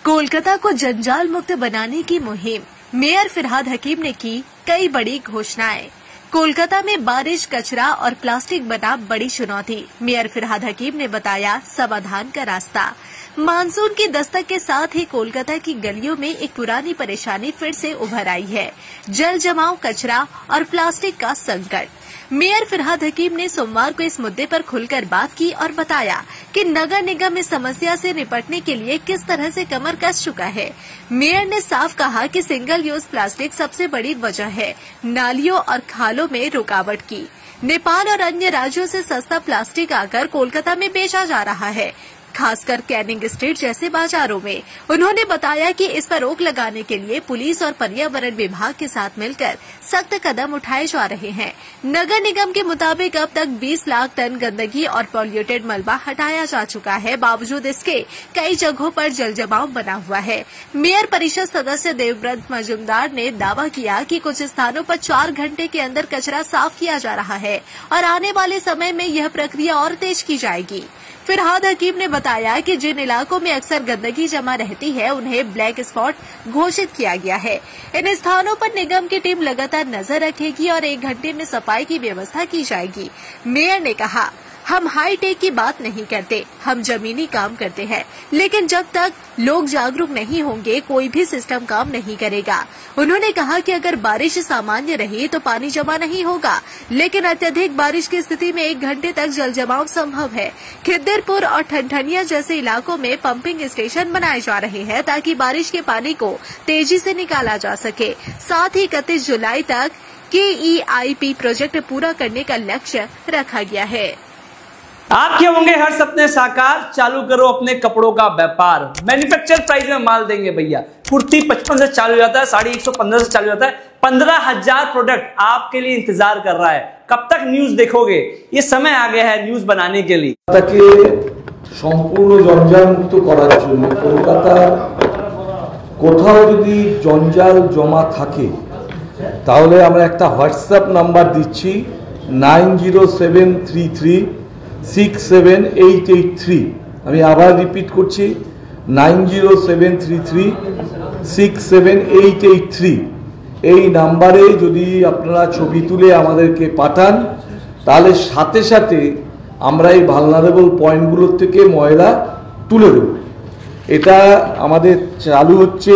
कोलकाता को जंजाल मुक्त बनाने की मुहिम, मेयर फिरहाद हकीम ने की कई बड़ी घोषणाएं। कोलकाता में बारिश, कचरा और प्लास्टिक बना बड़ी चुनौती। मेयर फिरहाद हकीम ने बताया समाधान का रास्ता। मानसून की दस्तक के साथ ही कोलकाता की गलियों में एक पुरानी परेशानी फिर से उभर आई है, जल जमाव, कचरा और प्लास्टिक का संकट। मेयर फिरहाद हकीम ने सोमवार को इस मुद्दे पर खुलकर बात की और बताया कि नगर निगम इस समस्या से निपटने के लिए किस तरह से कमर कस चुका है। मेयर ने साफ कहा कि सिंगल यूज प्लास्टिक सबसे बड़ी वजह है नालियों और खालों में रुकावट की। नेपाल और अन्य राज्यों से सस्ता प्लास्टिक आकर कोलकाता में बेचा जा रहा है, खासकर कैनिंग स्ट्रीट जैसे बाजारों में। उन्होंने बताया कि इस पर रोक लगाने के लिए पुलिस और पर्यावरण विभाग के साथ मिलकर सख्त कदम उठाए जा रहे हैं। नगर निगम के मुताबिक अब तक 20 लाख टन गंदगी और पॉल्यूटेड मलबा हटाया जा चुका है। बावजूद इसके कई जगहों पर जल जमाव बना हुआ है। मेयर परिषद सदस्य देवव्रत मजुमदार ने दावा किया कि कुछ स्थानों पर 4 घंटे के अंदर कचरा साफ किया जा रहा है और आने वाले समय में यह प्रक्रिया और तेज की जाएगी। फिरहाद हकीम ने बताया कि जिन इलाकों में अक्सर गंदगी जमा रहती है उन्हें ब्लैक स्पॉट घोषित किया गया है। इन स्थानों पर निगम की टीम लगातार नजर रखेगी और 1 घंटे में सफाई की व्यवस्था की जाएगी। मेयर ने कहा, हम हाई टेक की बात नहीं करते, हम जमीनी काम करते हैं, लेकिन जब तक लोग जागरूक नहीं होंगे कोई भी सिस्टम काम नहीं करेगा। उन्होंने कहा कि अगर बारिश सामान्य रही तो पानी जमा नहीं होगा, लेकिन अत्यधिक बारिश की स्थिति में 1 घंटे तक जल जमाव संभव है। खिद्दिरपुर और ठनठनिया जैसे इलाकों में पंपिंग स्टेशन बनाए जा रहे हैं ताकि बारिश के पानी को तेजी से निकाला जा सके। साथ ही 31 जुलाई तक KEIP प्रोजेक्ट पूरा करने का लक्ष्य रखा गया है। आपके होंगे हर सपने साकार, चालू करो अपने कपड़ों का व्यापार। मैन्युफैक्चर प्राइस में माल देंगे भैया। कुर्ती 55 से चालू हो जाता है, साड़ी 115 से चालू हो जाता है। 15,000 प्रोडक्ट आपके लिए इंतजार कर रहा है। कब तक न्यूज देखोगे? ये समय आ गया है न्यूज बनाने के लिए। সম্পূর্ণ জঞ্জাল মুক্ত করার জন্য কলকাতা কোথাও যদি জঞ্জাল জমা থাকে তাহলে আমরা একটা হোয়াটসঅ্যাপ নাম্বার দিচ্ছি 9073367883। আমি আবার রিপিট করছি 9073367883। এই নাম্বারে যদি আপনারা ছবি তুলে আমাদেরকে পাঠান তাহলে সাথে সাথে আমরা এই ভালনারেবল পয়েন্টগুলোর থেকে ময়লা তুলে দেব। এটা আমাদের চালু হচ্ছে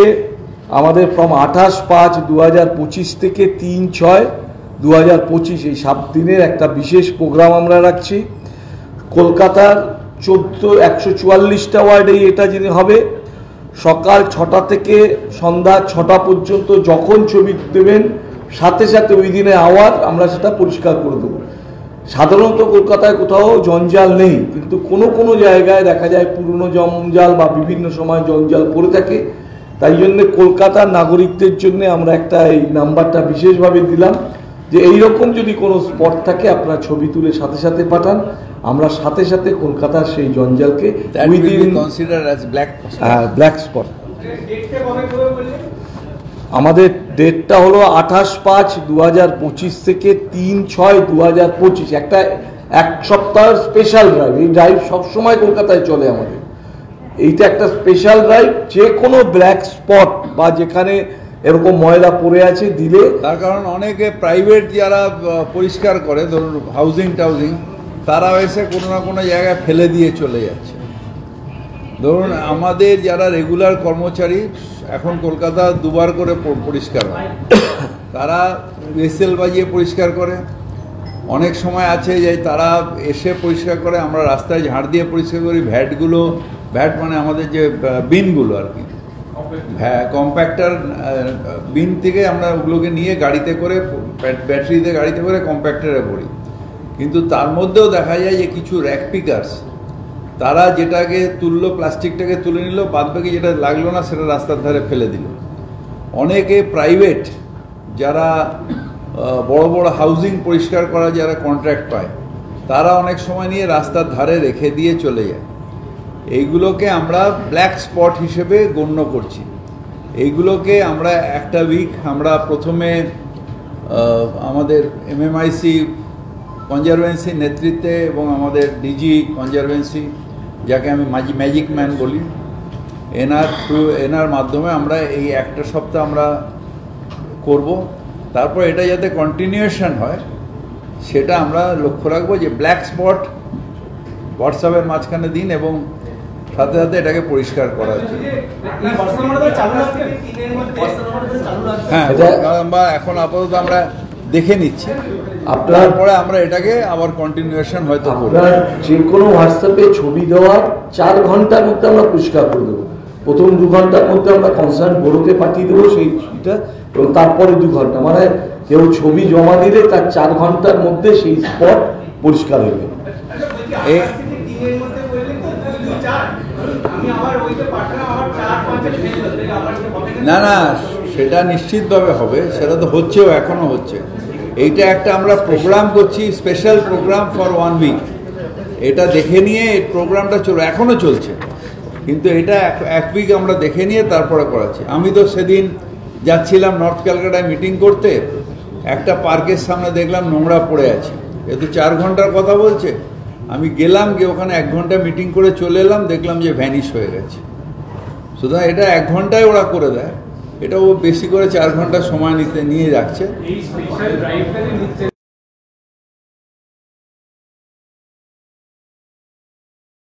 আমাদের ফ্রম 28/5/2025 থেকে 3/6/2025 এই 7 দিনের একটা বিশেষ প্রোগ্রাম আমরা রাখছি। কলকাতার 144টা ওয়ার্ডে এটা যিনি হবে সকাল 6টা থেকে সন্ধ্যা 6টা পর্যন্ত যখন ছবি দেবেন সাথে সাথে ওই দিনে আওয়ার আমরা সেটা পরিষ্কার করে দেবো। সাধারণত কলকাতায় কোথাও জঞ্জাল নেই, কিন্তু কোনো কোনো জায়গায় দেখা যায় পুরনো জঞ্জাল বা বিভিন্ন সময় জঞ্জাল পড়ে থাকে। তাই জন্য কলকাতার নাগরিকদের জন্য আমরা একটা এই নাম্বারটা বিশেষভাবে দিলাম যে এইরকম যদি কোনো স্পট থাকে আপনারা ছবি তুলে সাথে সাথে পাঠান, আমরা সাথে সাথে কলকাতার সেই জঞ্জালকে ব্ল্যাক স্পট। আমাদের ডেটটা হলো 28/5/2025 থেকে 3/6/2025। একটা 1 সপ্তাহের স্পেশাল ড্রাইভ। এই ড্রাইভ সবসময় কলকাতায় চলে আমাদের। এইটা একটা স্পেশাল ড্রাইভ। যে কোনো ব্ল্যাক স্পট বা যেখানে এরকম ময়লা পড়ে আছে দিলে, তার কারণ অনেকে প্রাইভেট যারা পরিষ্কার করে, ধরুন হাউজিং তারা এসে কোনো না কোনো জায়গায় ফেলে দিয়ে চলে যাচ্ছে। ধরুন আমাদের যারা রেগুলার কর্মচারী এখন কলকাতা 2 বার করে পরিষ্কার হয়, তারা ভেসেল বাজিয়ে পরিষ্কার করে। অনেক সময় আছে যে তারা এসে পরিষ্কার করে, আমরা রাস্তায় ঝাড় দিয়ে পরিষ্কার করি। ভ্যাট মানে আমাদের যে বিনগুলো আর কি, কম্প্যাক্টার বিন থেকে আমরা ওগুলোকে নিয়ে গাড়িতে করে, ব্যাটারিতে গাড়িতে করে কম্প্যাক্টারে ভরি। কিন্তু তার মধ্যেও দেখা যায় যে কিছু র্যাক পিকার্স তারা যেটাকে তুললো, প্লাস্টিকটাকে তুলে নিল, বাদবাকি যেটা লাগলো না সেটা রাস্তার ধারে ফেলে দিল। অনেকে প্রাইভেট যারা বড় বড় হাউজিং পরিষ্কার করা যারা কন্ট্রাক্ট পায় তারা অনেক সময় নিয়ে রাস্তার ধারে রেখে দিয়ে চলে যায়। এইগুলোকে আমরা ব্ল্যাক স্পট হিসেবে গণ্য করছি। এইগুলোকে আমরা একটা উইক আমরা প্রথমে আমাদের MMIC কনজারভেন্সি নেতৃত্বে এবং আমাদের ডিজি কনজারভেন্সি যাকে আমি ম্যাজিক ম্যান বলি, এনার মাধ্যমে আমরা এই একটা সপ্তাহ আমরা করব। তারপর এটা যাতে কন্টিনিউয়েশন হয় সেটা আমরা লক্ষ্য রাখবো, যে ব্ল্যাক স্পট হোয়াটসঅ্যাপের মাঝখানে দিন এবং সাথে সাথে এটাকে পরিষ্কার করার জন্য। হ্যাঁ, এখন আপাতত আমরা দেখে নিচ্ছি, তারপরে আমরা এটাকে আবার কন্টিনিউয়েশন হয়তো করব। যে কোনো হোয়াটসঅ্যাপে ছবি দেওয়ার 4 ঘন্টার মধ্যে আমরা পরিষ্কার করে দেবো। প্রথম 2 ঘন্টার মধ্যে আমরা কনসার্ন বোর্ডকে পাঠিয়ে দেবো সেইটা, এবং তারপরে 2 ঘন্টা, মানে কেউ ছবি জমা দিলে তার 4 ঘন্টার মধ্যে সেই স্পট পরিষ্কার হয়ে যাবে। না না, সেটা নিশ্চিতভাবে হবে, সেটা তো হচ্ছেও, এখনো হচ্ছে। এইটা একটা আমরা প্রোগ্রাম করছি, স্পেশাল প্রোগ্রাম ফর 1 উইক। এটা দেখে নিয়ে এই প্রোগ্রামটা এখনো চলছে, কিন্তু এটা 1 উইক আমরা দেখে নিয়ে তারপরে করাচ্ছি। আমি তো সেদিন যাচ্ছিলাম নর্থ ক্যালকাটায় মিটিং করতে, একটা পার্কের সামনে দেখলাম নোংরা পড়ে আছে। এ তো 4 ঘন্টার কথা বলছে। আমি গেলাম, গিয়ে ওখানে 1 ঘন্টা মিটিং করে চলে এলাম, দেখলাম যে ভ্যানিশ হয়ে গেছে। সুতরাং এটা 1 ঘন্টায় ওরা করে দেয়, এটা ও বেশি করে 4 ঘন্টা সময় নিয়ে যাচ্ছে।